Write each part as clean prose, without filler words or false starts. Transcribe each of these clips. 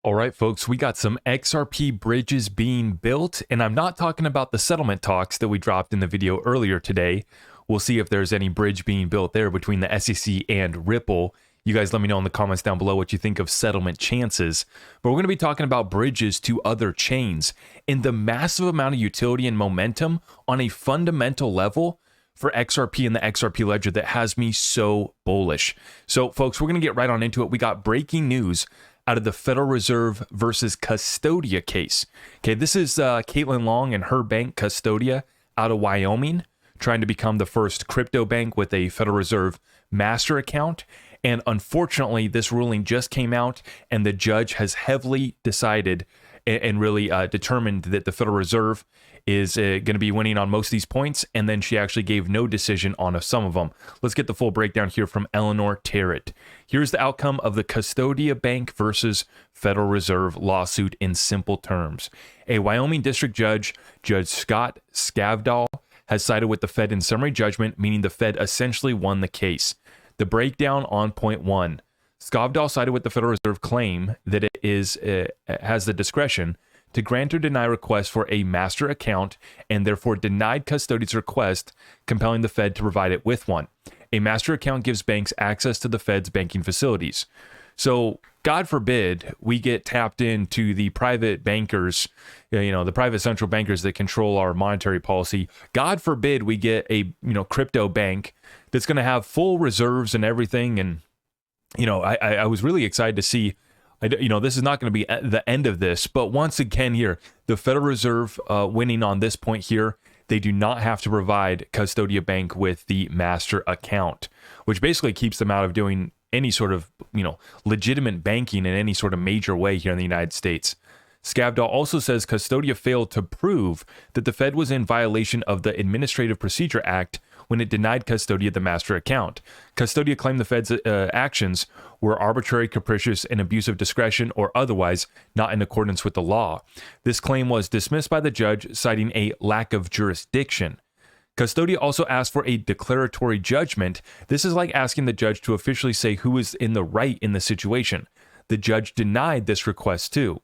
All right, folks, we got some XRP bridges being built, and I'm not talking about the settlement talks that we dropped in the video earlier today. We'll see if there's any bridge being built there between the SEC and Ripple. You guys let me know in the comments down below what you think of settlement chances. But we're going to be talking about bridges to other chains and the massive amount of utility and momentum on a fundamental level for XRP and the XRP ledger that has me so bullish. So, folks, we're going to get right on into it. We got breaking news out of the Federal Reserve versus Custodia case. Okay, this is Caitlin Long and her bank, Custodia, out of Wyoming, trying to become the first crypto bank with a Federal Reserve master account. And unfortunately, this ruling just came out, and the judge has heavily decided and really determined that the Federal Reserve is going to be winning on most of these points, and then she actually gave no decision on some of them. Let's get the full breakdown here from Eleanor Terrett. Here's the outcome of the Custodia Bank versus Federal Reserve lawsuit in simple terms. A Wyoming district judge, Judge Scott Skavdahl, has sided with the Fed in summary judgment, meaning the Fed essentially won the case. The breakdown on point one. Skavdahl sided with the Federal Reserve claim that it has the discretion to grant or deny requests for a master account and therefore denied Custodia's request, compelling the Fed to provide it with one. A master account gives banks access to the Fed's banking facilities. So, God forbid we get tapped into the private bankers, the private central bankers that control our monetary policy. God forbid we get a, crypto bank that's going to have full reserves and everything. And, I was really excited to see, this is not going to be the end of this, but once again here, the Federal Reserve winning on this point here, they do not have to provide Custodia Bank with the master account, which basically keeps them out of doing any sort of, legitimate banking in any sort of major way here in the United States. Skavdahl also says Custodia failed to prove that the Fed was in violation of the Administrative Procedure Act when it denied Custodia the master account. Custodia claimed the Fed's actions were arbitrary, capricious, and abuse of discretion or otherwise not in accordance with the law. This claim was dismissed by the judge, citing a lack of jurisdiction. Custodia also asked for a declaratory judgment. This is like asking the judge to officially say who is in the right in the situation. The judge denied this request too.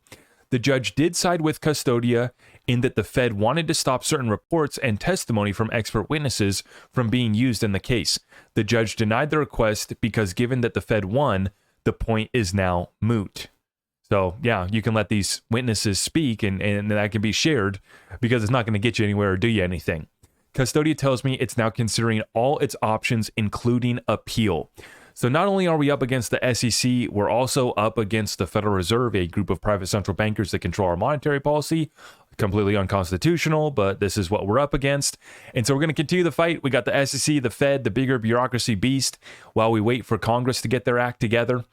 The judge did side with Custodia in that the Fed wanted to stop certain reports and testimony from expert witnesses from being used in the case. The judge denied the request because given that the Fed won, the point is now moot. So, yeah, you can let these witnesses speak and that can be shared because it's not going to get you anywhere or do you anything. Custodia tells me it's now considering all its options, including appeal. So not only are we up against the SEC, we're also up against the Federal Reserve, a group of private central bankers that control our monetary policy. Completely unconstitutional, but this is what we're up against. And so we're going to continue the fight. We got the SEC, the Fed, the bigger bureaucracy beast, while we wait for Congress to get their act together.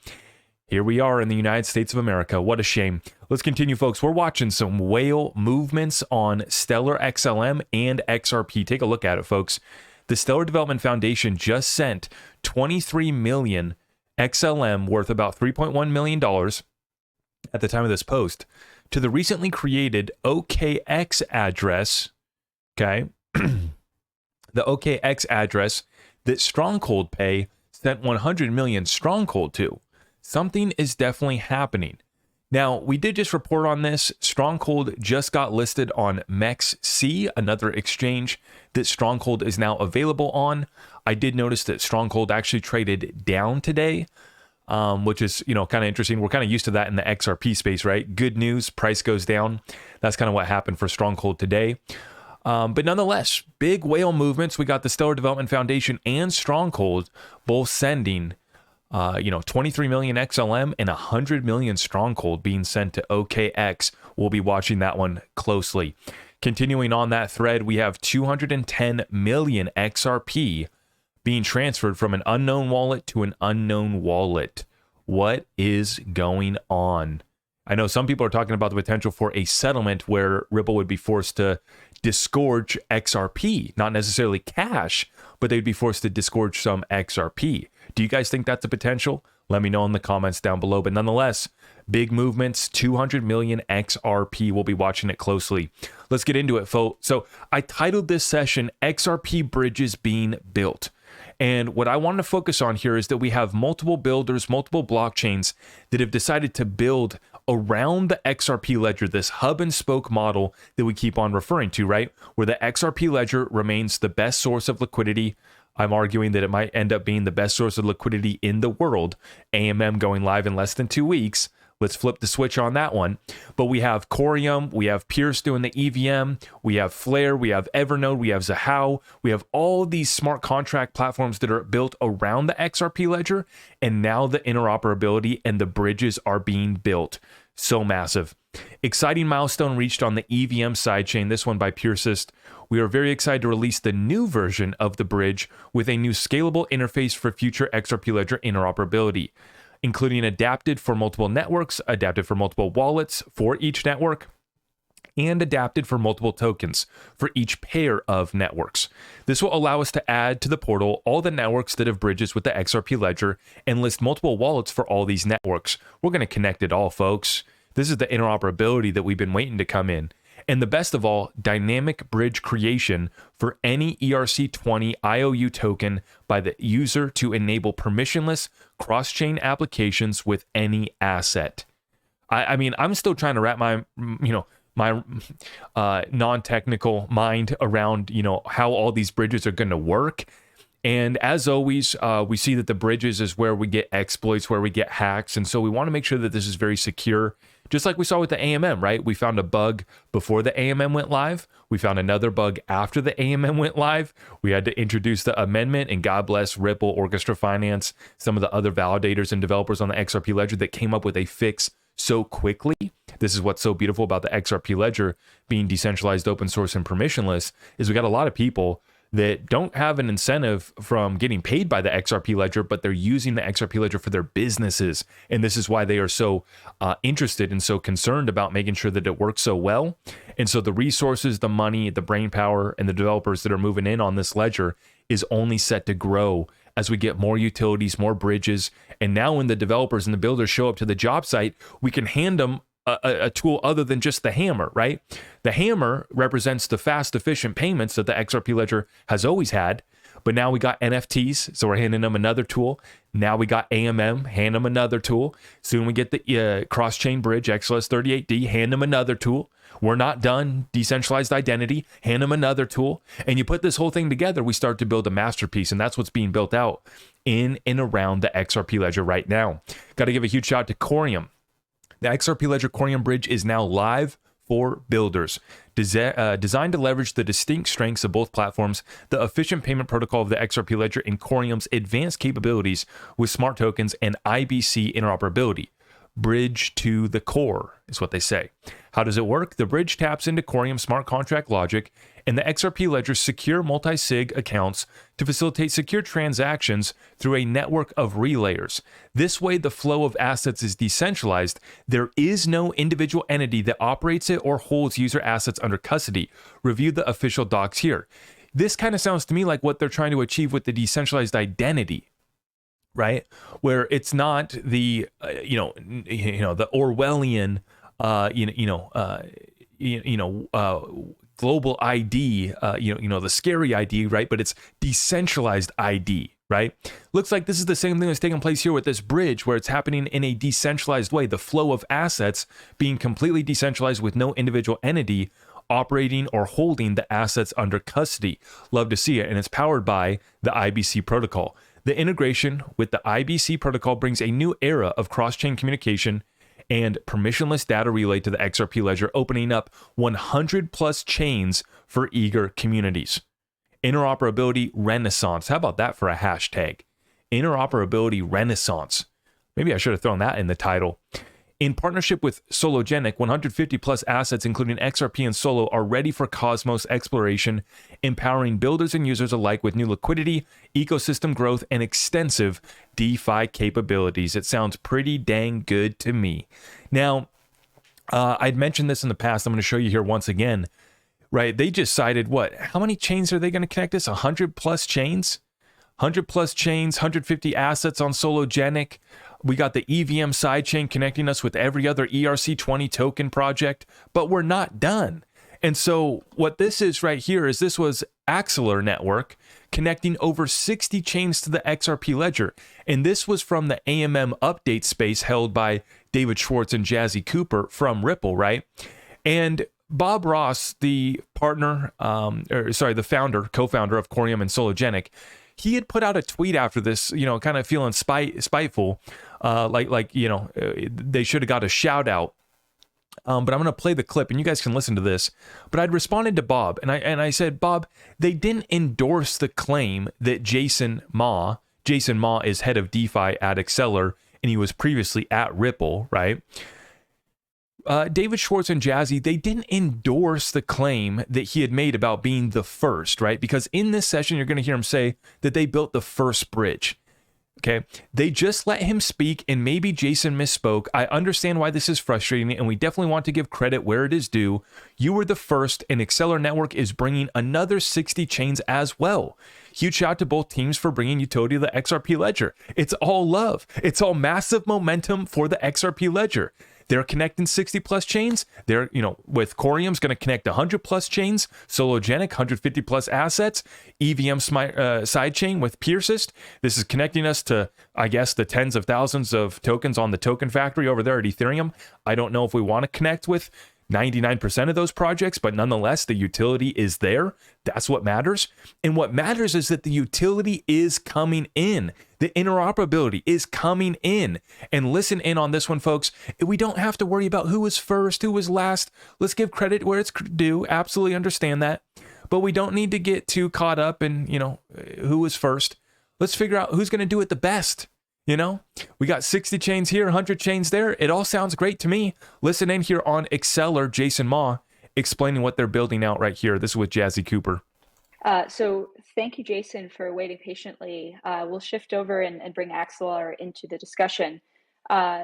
Here we are in the United States of America. What a shame. Let's continue, folks. We're watching some whale movements on Stellar XLM and XRP. Take a look at it, folks. The Stellar Development Foundation just sent 23 million XLM, worth about $3.1 million at the time of this post, to the recently created OKX address, okay? The OKX address that Stronghold Pay sent 100 million Stronghold to. Something is definitely happening. Now, we did just report on this. Stronghold just got listed on MEXC, another exchange that Stronghold is now available on. I did notice that Stronghold actually traded down today, which is, kind of interesting. We're kind of used to that in the XRP space, right? Good news, price goes down. That's kind of what happened for Stronghold today. But nonetheless, big whale movements. We got the Stellar Development Foundation and Stronghold both sending 23 million XLM and 100 million Stronghold being sent to OKX. We'll be watching that one closely. Continuing on that thread, we have 210 million XRP being transferred from an unknown wallet to an unknown wallet. What is going on? I know some people are talking about the potential for a settlement where Ripple would be forced to disgorge XRP, not necessarily cash, but they'd be forced to disgorge some XRP. Do you guys think that's a potential? Let me know in the comments down below. But nonetheless, big movements, 200 million XRP. We'll be watching it closely. Let's get into it, folks. So I titled this session, XRP Bridges Being Built. And what I want to focus on here is that we have multiple builders, multiple blockchains that have decided to build around the XRP ledger, this hub and spoke model that we keep on referring to, right? Where the XRP ledger remains the best source of liquidity. I'm arguing that it might end up being the best source of liquidity in the world. AMM going live in less than 2 weeks. Let's flip the switch on that one. But we have Coreum, we have Pierce doing the EVM, we have Flare, we have Evernode, we have Zahao, we have all these smart contract platforms that are built around the XRP ledger, and now the interoperability and the bridges are being built. So massive. Exciting milestone reached on the EVM sidechain, this one by Piercist. We are very excited to release the new version of the bridge with a new scalable interface for future XRP ledger interoperability, including adapted for multiple networks, adapted for multiple wallets for each network, and adapted for multiple tokens for each pair of networks. This will allow us to add to the portal all the networks that have bridges with the XRP ledger and list multiple wallets for all these networks. We're going to connect it all, folks. This is the interoperability that we've been waiting to come in. And the best of all, dynamic bridge creation for any ERC20 IOU token by the user to enable permissionless cross-chain applications with any asset. I mean, I'm still trying to wrap my non-technical mind around, how all these bridges are going to work. And as always, we see that the bridges is where we get exploits, where we get hacks. And so we want to make sure that this is very secure. Just like we saw with the AMM, right? We found a bug before the AMM went live. We found another bug after the AMM went live. We had to introduce the amendment, and God bless Ripple, Orchestra Finance, some of the other validators and developers on the XRP ledger that came up with a fix so quickly. This is what's so beautiful about the XRP ledger being decentralized, open source, and permissionless, is we got a lot of people that don't have an incentive from getting paid by the XRP ledger, but they're using the XRP ledger for their businesses. And this is why they are so interested and so concerned about making sure that it works so well. And so the resources, the money, the brain power, and the developers that are moving in on this ledger is only set to grow as we get more utilities, more bridges. And now when the developers and the builders show up to the job site, we can hand them a tool other than just the hammer, right? The hammer represents the fast, efficient payments that the XRP ledger has always had. But now we got NFTs, so we're handing them another tool. Now we got AMM, hand them another tool. Soon we get the cross-chain bridge, XLS38D, hand them another tool. We're not done. Decentralized identity, hand them another tool. And you put this whole thing together, we start to build a masterpiece. And that's what's being built out in and around the XRP ledger right now. Got to give a huge shout out to Coreum. The XRP Ledger Coreum bridge is now live for builders. Designed to leverage the distinct strengths of both platforms, the efficient payment protocol of the XRP Ledger, and Coreum's advanced capabilities with smart tokens and IBC interoperability. Bridge to the core is what they say. How does it work? The bridge taps into Coreum smart contract logic and the XRP Ledger's secure multi-sig accounts to facilitate secure transactions through a network of relayers. This way, the flow of assets is decentralized. There is no individual entity that operates it or holds user assets under custody. Review the official docs here. This kind of sounds to me like what they're trying to achieve with the decentralized identity, right? Where it's not the the Orwellian global ID, the scary ID, right? But it's decentralized ID, right? Looks like this is the same thing that's taking place here with this bridge, where it's happening in a decentralized way. The flow of assets being completely decentralized with no individual entity operating or holding the assets under custody. Love to see it. And it's powered by the IBC protocol. The integration with the IBC protocol brings a new era of cross-chain communication and permissionless data relay to the XRP ledger, opening up 100 plus chains for eager communities. Interoperability Renaissance. How about that for a hashtag? Interoperability Renaissance. Maybe I should have thrown that in the title. In partnership with Sologenic, 150 plus assets, including XRP and Solo, are ready for Cosmos exploration, empowering builders and users alike with new liquidity, ecosystem growth, and extensive DeFi capabilities. It sounds pretty dang good to me. Now, I'd mentioned this in the past. I'm going to show you here once again, right? They just cited how many chains are they going to connect this? 100 plus chains? 100 plus chains, 150 assets on Sologenic. We got the EVM sidechain connecting us with every other ERC20 token project, but we're not done. And so what this is right here is this was Axelar network connecting over 60 chains to the XRP ledger. And this was from the AMM update space held by David Schwartz and Jazzy Cooper from Ripple, right? And Bob Ross, the partner, the founder, co-founder of Coreum and Sologenic, he had put out a tweet after this, kind of feeling spiteful, they should have got a shout out. But I'm going to play the clip and you guys can listen to this. But I'd responded to Bob and I said, Bob, they didn't endorse the claim that Jason Ma is head of DeFi at Axelar and he was previously at Ripple, right? David Schwartz and Jazzy, they didn't endorse the claim that he had made about being the first, right? Because in this session, you're going to hear him say that they built the first bridge. Okay, they just let him speak and maybe Jason misspoke. I understand why this is frustrating and we definitely want to give credit where it is due. You were the first and Axelar Network is bringing another 60 chains as well. Huge shout out to both teams for bringing utility to the XRP ledger. It's all love. It's all massive momentum for the XRP ledger. They're connecting 60 plus chains. They're, with Coreum's going to connect 100 plus chains, Sologenic, 150 plus assets, EVM sidechain with Persist. This is connecting us to, I guess, the tens of thousands of tokens on the token factory over there at Ethereum. I don't know if we want to connect with 99% of those projects, but nonetheless, the utility is there. That's what matters. And what matters is that the utility is coming in. The interoperability is coming in. And listen in on this one, folks. We don't have to worry about who was first, who was last. Let's give credit where it's due. Absolutely understand that. But we don't need to get too caught up in, who was first. Let's figure out who's going to do it the best. We got 60 chains here, 100 chains there. It all sounds great to me. Listen in here on Axelar, Jason Ma, explaining what they're building out right here. This is with Jazzy Cooper. So thank you, Jason, for waiting patiently. We'll shift over and bring Axelar into the discussion.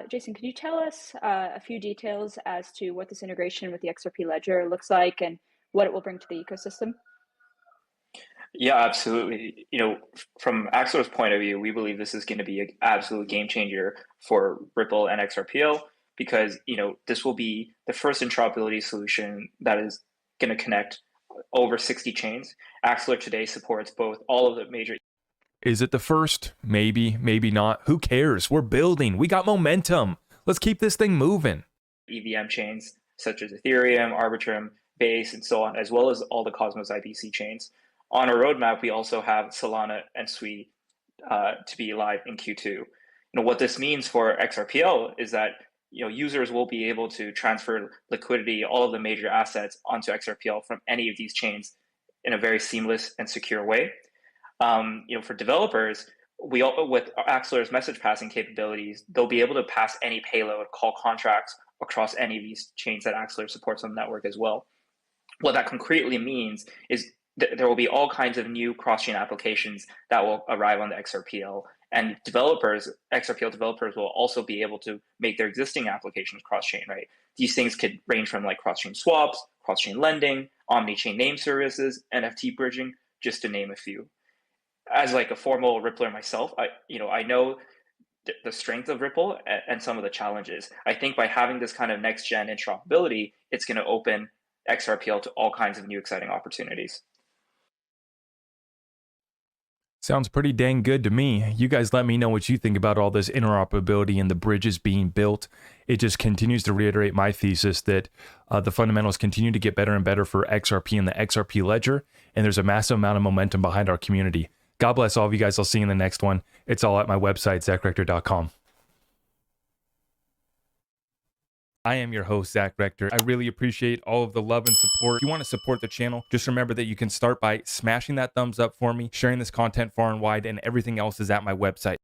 Jason, can you tell us a few details as to what this integration with the XRP ledger looks like and what it will bring to the ecosystem? Yeah, absolutely. From Axelar's point of view, we believe this is going to be an absolute game changer for Ripple and XRPL because, this will be the first interoperability solution that is going to connect over 60 chains. Axelar today supports all of the major. Is it the first? Maybe, maybe not. Who cares? We're building. We got momentum. Let's keep this thing moving. EVM chains such as Ethereum, Arbitrum, Base, and so on, as well as all the Cosmos IBC chains. On our roadmap, we also have Solana and Sui to be live in Q2. What this means for XRPL is that users will be able to transfer liquidity, all of the major assets onto XRPL from any of these chains in a very seamless and secure way. For developers, with Axelar's message passing capabilities, they'll be able to pass any payload, call contracts across any of these chains that Axelar supports on the network as well. What that concretely means is there will be all kinds of new cross-chain applications that will arrive on the XRPL. And XRPL developers will also be able to make their existing applications cross-chain, right? These things could range from like cross-chain swaps, cross-chain lending, omni-chain name services, NFT bridging, just to name a few. As like a formal Rippler myself, I know the strength of Ripple and some of the challenges. I think by having this kind of next-gen interoperability, it's going to open XRPL to all kinds of new exciting opportunities. Sounds pretty dang good to me. You guys let me know what you think about all this interoperability and the bridges being built. It just continues to reiterate my thesis that the fundamentals continue to get better and better for XRP and the XRP ledger, and there's a massive amount of momentum behind our community. God bless all of you guys. I'll see you in the next one. It's all at my website, zachrector.com. I am your host, Zach Rector. I really appreciate all of the love and support. If you want to support the channel, just remember that you can start by smashing that thumbs up for me, sharing this content far and wide, and everything else is at my website.